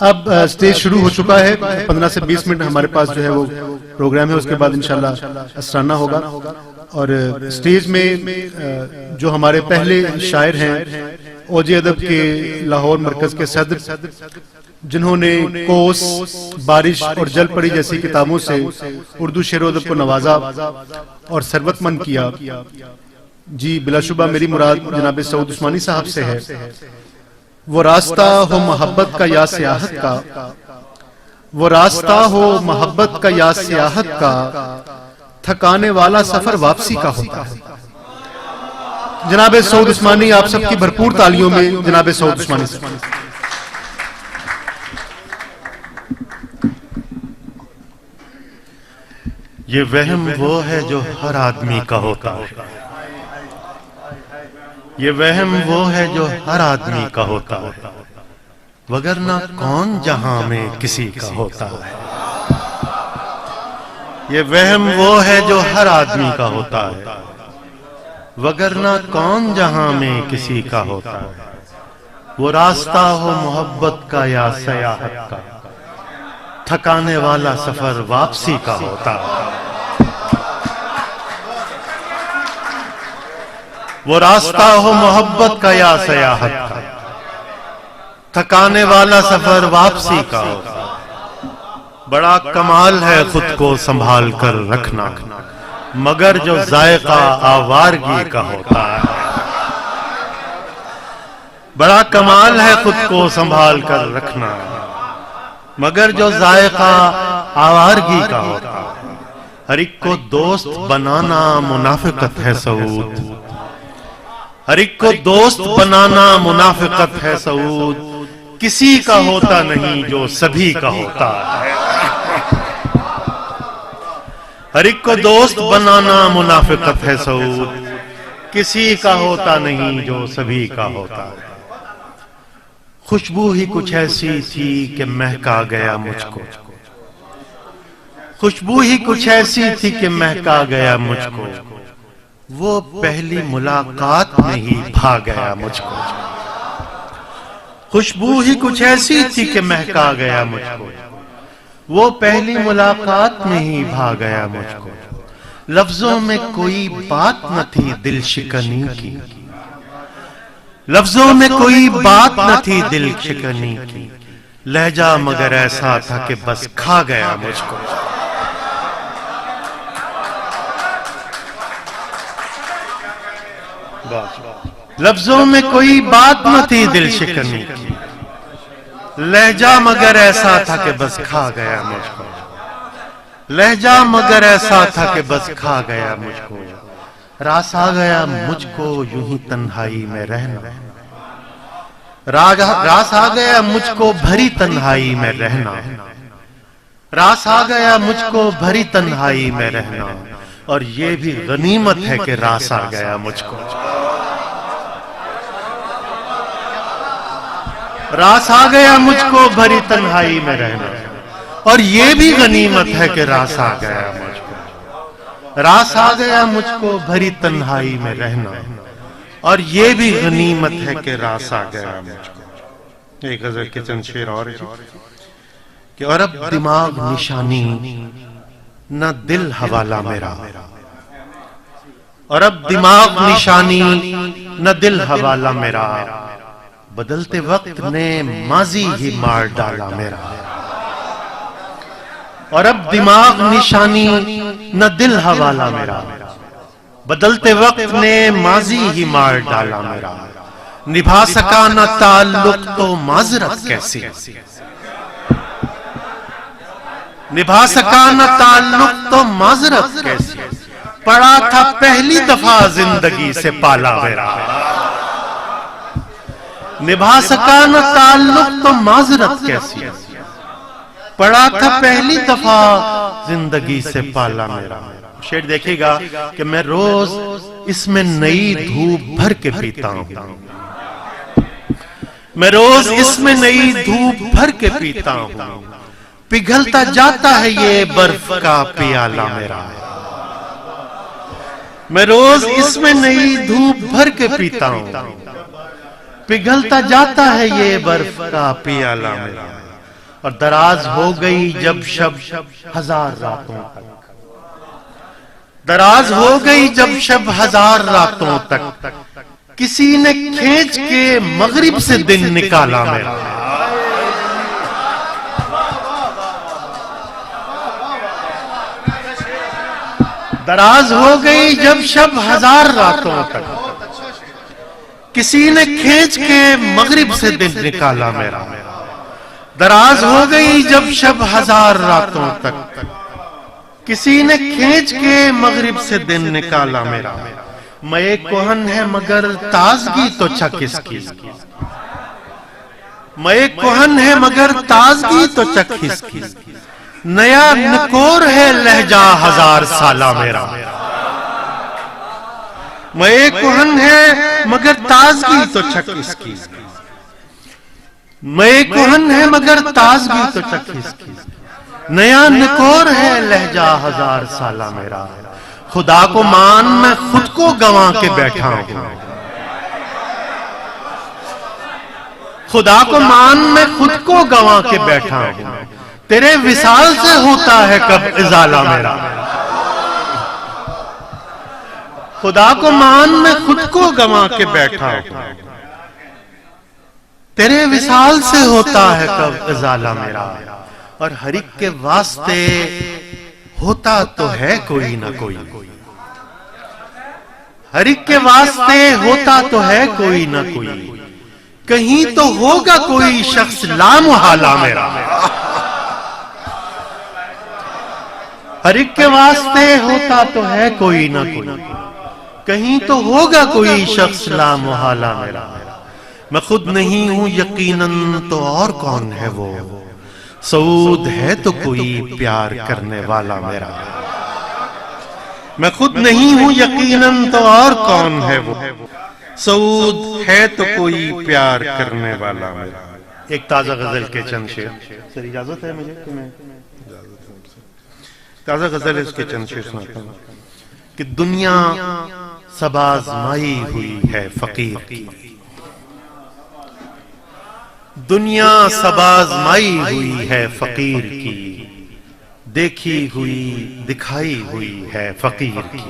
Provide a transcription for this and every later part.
اب سٹیج شروع ہو چکا ہے. 15 سے 20 منٹ ہمارے پاس جو ہے وہ پروگرام ہے. اس کے بعد انشاءاللہ اسرانہ ہوگا. اور سٹیج میں جو ہمارے پہلے شاعر ہیں اوج ادب کے لاہور مرکز کے صدر، جنہوں نے کوس، بارش اور جل پڑی جیسی کتابوں سے اردو شعر و ادب کو نوازا اور ثروت مند کیا، جی بلا شبہ میری مراد جناب سعود عثمانی صاحب سے ہے. وہ راستہ ہو محبت کا یا سیاحت کا، وہ راستہ ہو محبت کا یا سیاحت کا، تھکانے والا سفر واپسی کا ہوتا ہے. جناب سعود عثمانی، آپ سب کی بھرپور تالیوں میں جناب سعود عثمانی صاحب. یہ وہم وہ ہے جو ہر آدمی کا ہوتا ہے، یہ وہم وہ ہے جو ہر آدمی کا ہوتا ہے، وگرنہ کون جہاں میں کسی کا ہوتا ہے. یہ وہم وہ ہے جو ہر آدمی کا ہوتا ہے، وگرنہ کون جہاں میں کسی کا ہوتا ہے. وہ راستہ ہو محبت کا یا سیاحت کا، تھکانے والا سفر واپسی کا ہوتا ہے. وہ راستہ ہو محبت کا یا سیاحت کا، تھکانے والا سفر واپسی کا ہوتا ہے. بڑا کمال ہے خود کو سنبھال کر رکھنا، مگر جو ذائقہ آوارگی کا ہوتا ہے. بڑا کمال ہے خود کو سنبھال کر رکھنا، مگر جو ذائقہ آوارگی کا ہوتا ہے. ہر ایک کو دوست بنانا منافقت ہے سعود، ہر ایک کو دوست بنانا منافقت ہے سعود، کسی کا ہوتا نہیں جو سبھی کا ہوتا ہے. ہر ایک کو دوست بنانا منافقت ہے سعود، کسی کا ہوتا نہیں جو سبھی کا ہوتا ہے. خوشبو ہی کچھ ایسی تھی کہ مہکا گیا مجھ کو، خوشبو ہی کچھ ایسی تھی کہ مہکا گیا مجھ کو، وہ پہلی ملاقات میں ہی بھا گیا مجھ کو. خوشبو ہی کچھ ایسی تھی کہ مہکا گیا مجھ کو، وہ پہلی ملاقات میں ہی بھا گیا مجھ کو. لفظوں میں کوئی بات نہ تھی دل شکنی کی، لفظوں میں کوئی بات نہ تھی دل شکنی کی، لہجہ مگر ایسا تھا کہ بس کھا گیا مجھ کو. لفظوں میں کوئی بات نہ تھی دل شکنی کی، لہجہ مگر ایسا تھا کہ بس کھا گیا مجھ کو. لہجہ مگر ایسا تھا کہ بس کھا گیا مجھ کو. راس آ گیا مجھ کو یوں ہی تنہائی میں رہنا، راس آ گیا مجھ کو بھری تنہائی میں رہنا، راس آ گیا مجھ کو بھری تنہائی میں رہنا. اور یہ بھی غنیمت ہے کہ راس آ گیا مجھ کو. راس آ گیا مجھ کو بھری تنہائی میں رہنا، اور یہ بھی غنیمت ہے کہ راس آ گیا مجھ کو. راس آ گیا مجھ کو بھری تنہائی میں رہنا، اور یہ بھی غنیمت ہے کہ راس آ گیا مجھ کو. ایک غزل کے چند شعر اور کہ اور اب دماغ نشانی نہ دل حوالہ میرا، اور اب دماغ نشانی نہ دل حوالہ میرا، بدلتے وقت نے ماضی ہی مار ڈالا میرا. اور اب دماغ نشانی نہ دل حوالہ میرا، بدلتے وقت نے ماضی ہی مار ڈالا میرا. نبھا سکا نہ تعلق تو معذرت کیسی، نبھا سکا نہ تعلق تو معذرت کیسی، پڑا تھا پہلی دفعہ زندگی سے پالا میرا. نبھا سکا نہ تعلق تو معذرت کیسی، پڑا تھا پہلی دفعہ زندگی سے پالا میرا. شعر دیکھے گا کہ میں روز اس میں نئی دھوپ بھر کے پیتا ہوں، میں روز اس میں نئی دھوپ بھر کے پیتا ہوں، پگھلتا جاتا ہے یہ برف کا پیالہ میرا. میں روز اس میں نئی دھوپ بھر کے پیتا ہوں، پگھلتا جاتا ہے یہ برف کا پیالہ میرا. اور دراز ہو گئی جب شب ہزار راتوں تک، دراز ہو گئی جب شب ہزار راتوں تک، کسی نے کھینچ کے مغرب سے دن نکالا میرا، دراز ہو گئی جب شب ہزار راتوں تک، کسی نے کھینچ کے مغرب سے دن نکالا میرا، دراز ہو گئی جب شب ہزار راتوں تک، کسی نے کھینچ کے مغرب سے دن نکالا میرا، میں کوہن ہے مگر تازگی تو چک اس کی، میں کوہن ہے مگر تازگی تو چک اس کی، نیا نکور ہے لہجہ ہزار سالہ میرا، میں کوہن ہے مگر تازگی تو چک اس کی، میں کوہن ہے مگر تازگی تو چک اس کی، نیا نکور ہے لہجہ ہزار سالہ میرا، خدا کو مان میں خود کو گنوا کے بیٹھا ہوں، خدا کو مان میں خود کو گنوا کے بیٹھا ہوں، تیرے وصال سے ہوتا ہے کب ازالہ میرا، خدا کو مان میں خود کو گنوا کے بیٹھا ہوں، تیرے وصال سے ہوتا ہے کب ازالہ میرا، اور ہر ایک کے واسطے ہوتا تو ہے کوئی نہ کوئی، ہر ایک کے واسطے ہوتا تو ہے کوئی نہ کوئی، کہیں تو ہوگا کوئی شخص لامحالہ میرا، ہر ایک کے واسطے ہوتا تو ہے کوئی نہ کوئی، کہیں تو ہوگا کوئی شخص لامحالہ میرا، میں خود نہیں ہوں یقیناً تو اور کون ہے وہ، سعود ہے تو کوئی پیار کرنے والا میرا، میں خود نہیں ہوں یقیناً تو اور کون ہے وہ، سعود ہے تو کوئی پیار کرنے والا میرا۔ ایک تازہ غزل کے چند شعر، سر اجازت ہے مجھے کہ میں تازہ غزل اس کے چند شعر سناتا ہوں کہ دنیا سب آزمائی ہوئی ہے فقیر کی، دنیا سب آزمائی ہوئی ہے فقیر کی، دیکھی ہوئی دکھائی ہوئی ہے فقیر کی،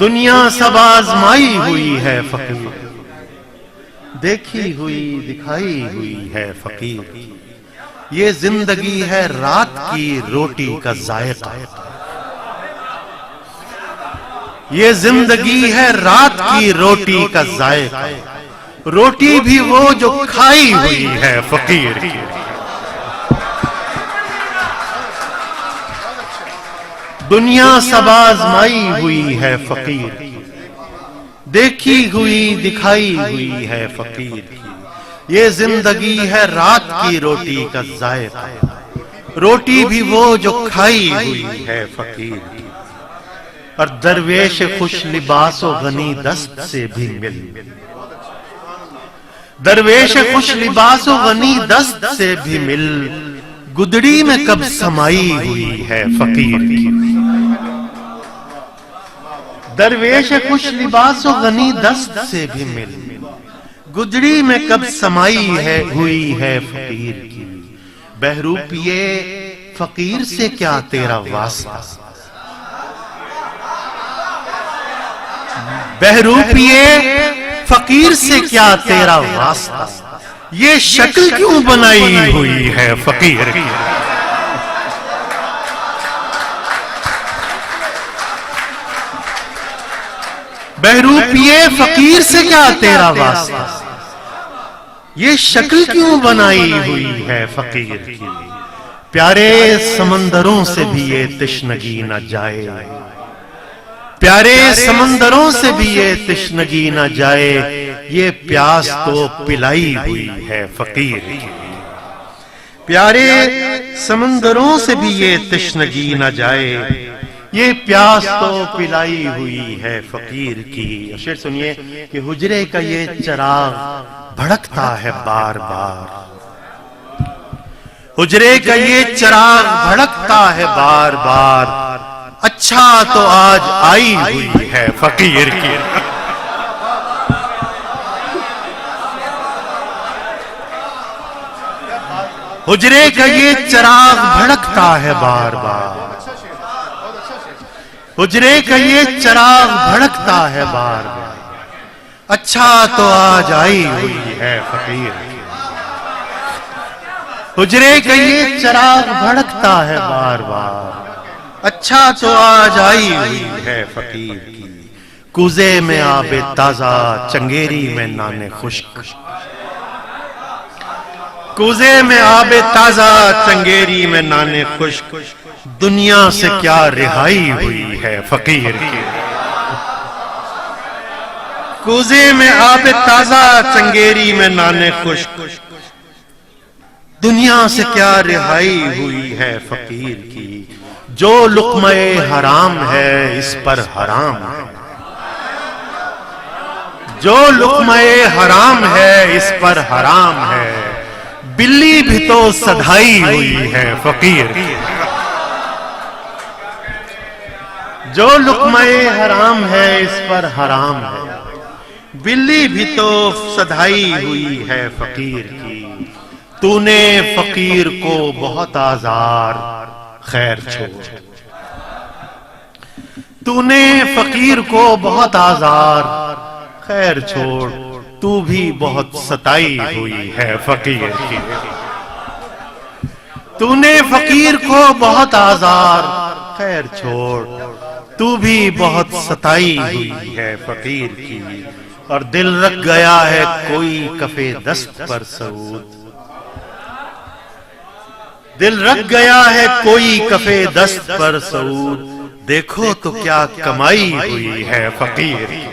دنیا سب آزمائی ہوئی ہے فقیر کی، دیکھی ہوئی دکھائی ہوئی ہے فقیر کی، یہ زندگی ہے رات کی روٹی کا ذائقہ، یہ زندگی ہے رات کی روٹی کا ذائقہ، روٹی بھی وہ جو کھائی ہوئی ہے فقیر کی، دنیا سب آزمائی ہوئی ہے فقیر کی، دیکھی ہوئی دکھائی ہوئی ہے فقیر کی، یہ زندگی ہے رات کی روٹی کا ذائقہ، روٹی بھی وہ جو کھائی ہوئی ہے فقیر کی، اور درویش خوش لباس و غنی دست سے بھی مل، درویش خوش لباس و غنی دست سے بھی مل، گدڑی میں کب سمائی ہوئی ہے فقیر کی، درویش خوش لباس و غنی دست سے بھی مل، گدڑی میں کب سمائی ہے ہوئی ہے فقیر کی، بہروپیے فقیر سے کیا تیرا واسطہ، بہروپیے فقیر سے کیا تیرا واسطہ، یہ شکل کیوں بنائی ہوئی ہے فقیر کی، بہروپیے فقیر سے کیا تیرا واسطہ، یہ شکل کیوں بنائی ہوئی ہے فقیر کی، پیارے سمندروں سے بھی یہ تشنگی نہ جائے، پیارے سمندروں سے بھی یہ تشنگی نہ جائے، یہ پیاس تو پلائی ہوئی ہے فقیر کی، پیارے سمندروں سے بھی یہ تشنگی نہ جائے، یہ پیاس تو پلائی ہوئی ہے فقیر کی۔ شعر سنیے کہ حجرے کا یہ چراغ بھڑکتا ہے بار بار، حجرے کا یہ چراغ بھڑکتا ہے بار بار، اچھا تو آج آئی ہوئی ہے فقیر کی، حجرے کا یہ چراغ بھڑکتا ہے بار بار، حجرے کا یہ چراغ بھڑکتا ہے بار بار، اچھا تو آج آئی ہوئی ہے فقیر کی۔ حجرے کا یہ چراغ بھڑکتا ہے بار بار، اچھا تو آج آئی ہوئی ہے فقیر کی۔ کوزے میں آب تازہ، چنگیری میں نان خشک، کوزے میں آب تازہ، چنگیری میں نان خشک، دنیا سے کیا رہائی ہوئی ہے فقیر کی۔ کوزے میں آب تازہ، چنگیری میں نان خشک، دنیا سے کیا رہائی ہوئی ہے فقیر کی۔ جو لقمہ حرام ہے اس پر حرام ہے، جو لقمہ حرام ہے اس پر حرام ہے، بلی بھی تو سدھائی ہوئی ہے فقیر کی۔ جو لقمہ حرام ہے اس پر حرام ہے، بلی بھی تو سدھائی ہوئی ہے فقیر کی۔ تو نے فقیر کو بہت آزار، خیر چھوڑ، تو نے فقیر کو بہت آزار، خیر چھوڑ، تو بھی بہت ستائی ہوئی ہے فقیر کی۔ تو نے فقیر کو بہت آزار، خیر چھوڑ، تو بھی بہت ستائی ہوئی ہے فقیر کی۔ اور دل رکھ گیا ہے کوئی کفے دست پر سعود، دل رکھ گیا ہے کوئی کفے دست پر سعود، دیکھو تو کیا کمائی ہوئی ہے فقیر کی۔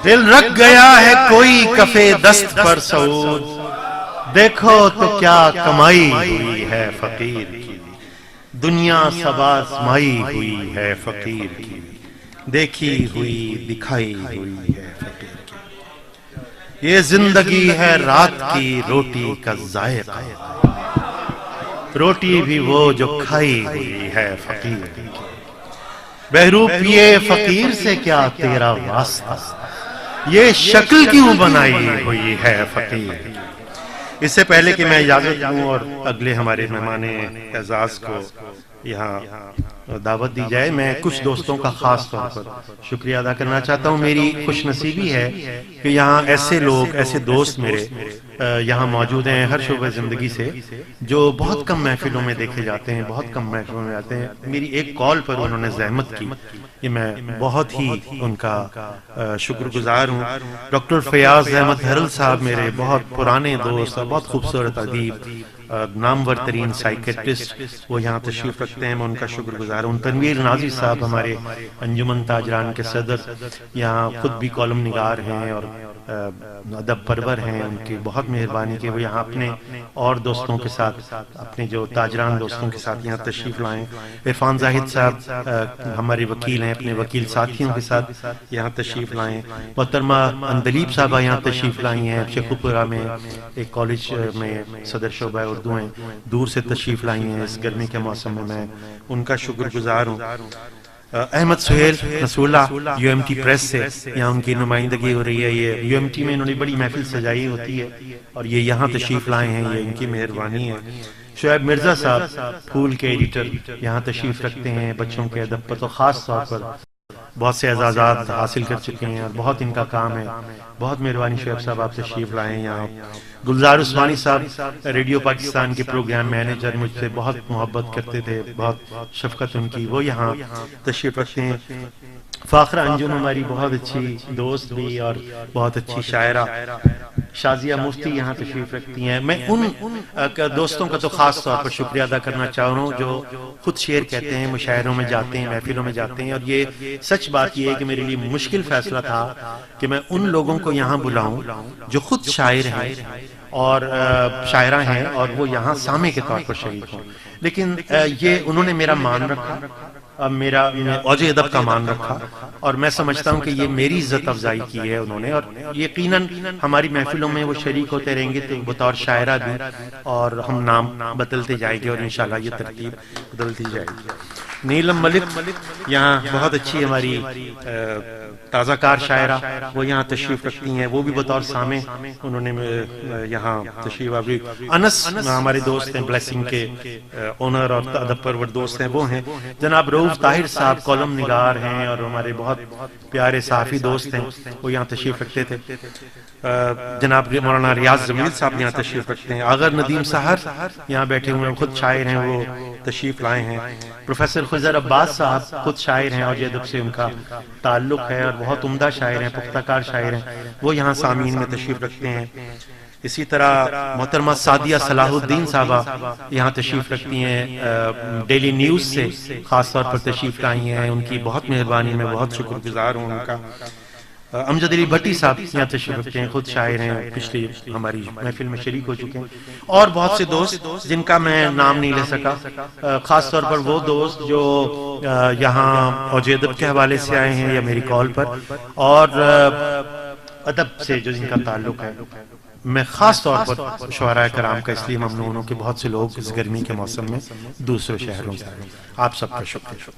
دل رکھ گیا ہے کوئی کفے دست پر سعود، دیکھو تو کیا کمائی ہوئی ہے فقیر کی۔ دنیا سب آزمائی ہوئی ہے فقیر کی، دیکھی ہوئی دکھائی ہوئی ہے فقیر کی۔ یہ زندگی ہے رات کی روٹی کا ذائقہ، روٹی بھی وہ جو کھائی ہوئی ہے فقیر کی۔ بہروپیے فقیر سے کیا تیرا واسطہ، یہ شکل کیوں بنائی ہوئی ہے فقیر کی۔ اس سے پہلے کہ میں اجازت دوں اور اگلے ہمارے مہمان اعزاز کو یہاں دعوت دی جائے، میں کچھ دوستوں کا خاص طور پر شکریہ ادا کرنا چاہتا ہوں۔ میری خوش نصیبی ہے کہ یہاں ایسے لوگ، ایسے دوست میرے یہاں موجود ہیں ہر شعبہ زندگی سے، جو بہت کم محفلوں میں دیکھے جاتے ہیں، بہت کم محفلوں میں آتے ہیں۔ میری ایک کال پر انہوں نے زحمت کی، یہ میں بہت ہی ان کا شکر گزار ہوں۔ ڈاکٹر فیاض احمد ہرل صاحب میرے بہت پرانے دوست اور بہت خوبصورت ادیب، نامور ترین سائیکیٹرسٹ، وہ یہاں تشریف رکھتے ہیں، میں ان کا شکر گزار ہوں۔ تنویر نازی صاحب ہمارے انجمن تاجران کے صدر، یہاں خود بھی کالم نگار ہیں اور ادب پرور ہیں، ان کی بہت مہربانی کہ وہ یہاں اپنے اور دوستوں کے ساتھ، اپنے جو تاجران دوستوں کے ساتھ یہاں تشریف لائیں۔ عرفان زاہد صاحب ہمارے وکیل ہیں، اپنے وکیل ساتھیوں کے ساتھ یہاں تشریف لائیں۔ محترمہ اندلیب صاحبہ یہاں تشریف لائی ہیں، شیخوپورہ میں ایک کالج میں صدر شعبہ اردو ہیں، دور سے تشریف لائی ہیں اس گرمی کے موسم میں ان کا شکر گزار ہوں۔ احمد سہیل رسول اللہ یو ایم ٹی پریس سے یہاں ان کی نمائندگی ہو رہی ہے، یہ یو ایم ٹی میں انہوں نے بڑی محفل سجائی ہوتی ہے اور یہ یہاں تشریف لائے ہیں، یہ ان کی مہربانی ہے۔ شعیب مرزا صاحب پھول کے ایڈیٹر یہاں تشریف رکھتے ہیں، بچوں کے ادب پر تو خاص طور پر بہت سے اعزازات حاصل کر چکے ہیں اور بہت ان کا کام ہے، بہت مہربانی شعیب صاحب آپ تشریف لائے ہیں یہاں۔ گلزار عثمانی صاحب ریڈیو پاکستان کے پروگرام مینیجر، مجھ سے بہت محبت کرتے تھے، بہت شفقت ان کی، وہ یہاں تشریف رکھتے ہیں۔ فاخرہ انجم ہماری بہت اچھی دوست بھی اور بہت اچھی شاعرہ شازیہ مفتی یہاں تشریف رکھتی ہیں۔ میں ان دوستوں کا تو خاص طور پر شکریہ ادا کرنا چاہ رہا ہوں جو خود شعر کہتے ہیں، مشاعروں میں جاتے ہیں، محفلوں میں جاتے ہیں، اور یہ سچ بات یہ ہے کہ میرے لیے مشکل فیصلہ تھا کہ میں ان لوگوں کو یہاں بلاؤں جو خود شاعر ہیں اور شاعرہ ہیں اور وہ یہاں سامع کے طور پر شریک ہوں، لیکن یہ انہوں نے میرا مان رکھا، میرا اوج ادب کا مان رکھا، اور میں سمجھتا ہوں کہ یہ میری عزت افزائی کی ہے انہوں نے، اور یقیناً ہماری محفلوں میں وہ شریک ہوتے رہیں گے تو بطور شاعرہ بھی، اور ہم نام بدلتے جائیں گے اور انشاءاللہ یہ ترتیب بدلتی جائے گی۔ نیلم ملک یہاں بہت اچھی ہماری تازہ کار شاعرہ، وہ یہاں تشریف رکھتی ہیں، وہ بھی بطور سامع انہوں نے یہاں تشریف آوری۔ انس ہمارے دوست ہیں، بلیسنگ کے اونر اور ادب پرور دوست ہیں، وہ ہیں۔ جناب رؤوف طاہر صاحب کالم نگار ہیں اور ہمارے بہت پیارے صحافی دوست ہیں، وہ یہاں تشریف رکھتے تھے۔ جناب مولانا ریاض جمیل صاحب یہاں تشریف رکھتے ہیں۔ اگر ندیم سحر یہاں بیٹھے ہوئے ہیں، خود شاعر ہیں، وہ تشریف لائے ہیں۔ پروفیسر خضر عباس صاحب خود شاعر ہیں اور ادب سے ان کا تعلق ہے اور بہت عمدہ شاعر ہیں، پختہ کار شاعر ہیں، وہ یہاں سامعین میں تشریف رکھتے ہیں۔ اسی طرح محترمہ سعدیہ صلاح الدین صاحبہ یہاں تشریف رکھتی ہیں، ڈیلی نیوز سے خاص طور پر تشریف لائی ہیں، ان کی بہت مہربانی، میں بہت شکر گزار ہوں ان کا۔ امجد علی بھٹی صاحب یہاں تشریف رکھتے ہیں، خود شاعر ہیں، پچھلی ہماری محفل میں شریک ہو چکے ہیں، اور بہت سے دوست جن کا میں نام نہیں لے سکا، خاص طور پر وہ دوست جو یہاں اوج ادب کے حوالے سے آئے ہیں یا میری کال پر، اور ادب سے جو جن کا تعلق ہے۔ میں خاص طور پر شعراء کرام کا اس لیے ممنون ہوں کہ بہت سے لوگ اس گرمی کے موسم میں دوسرے شہروں سے آئے۔ آپ سب کا شکریہ۔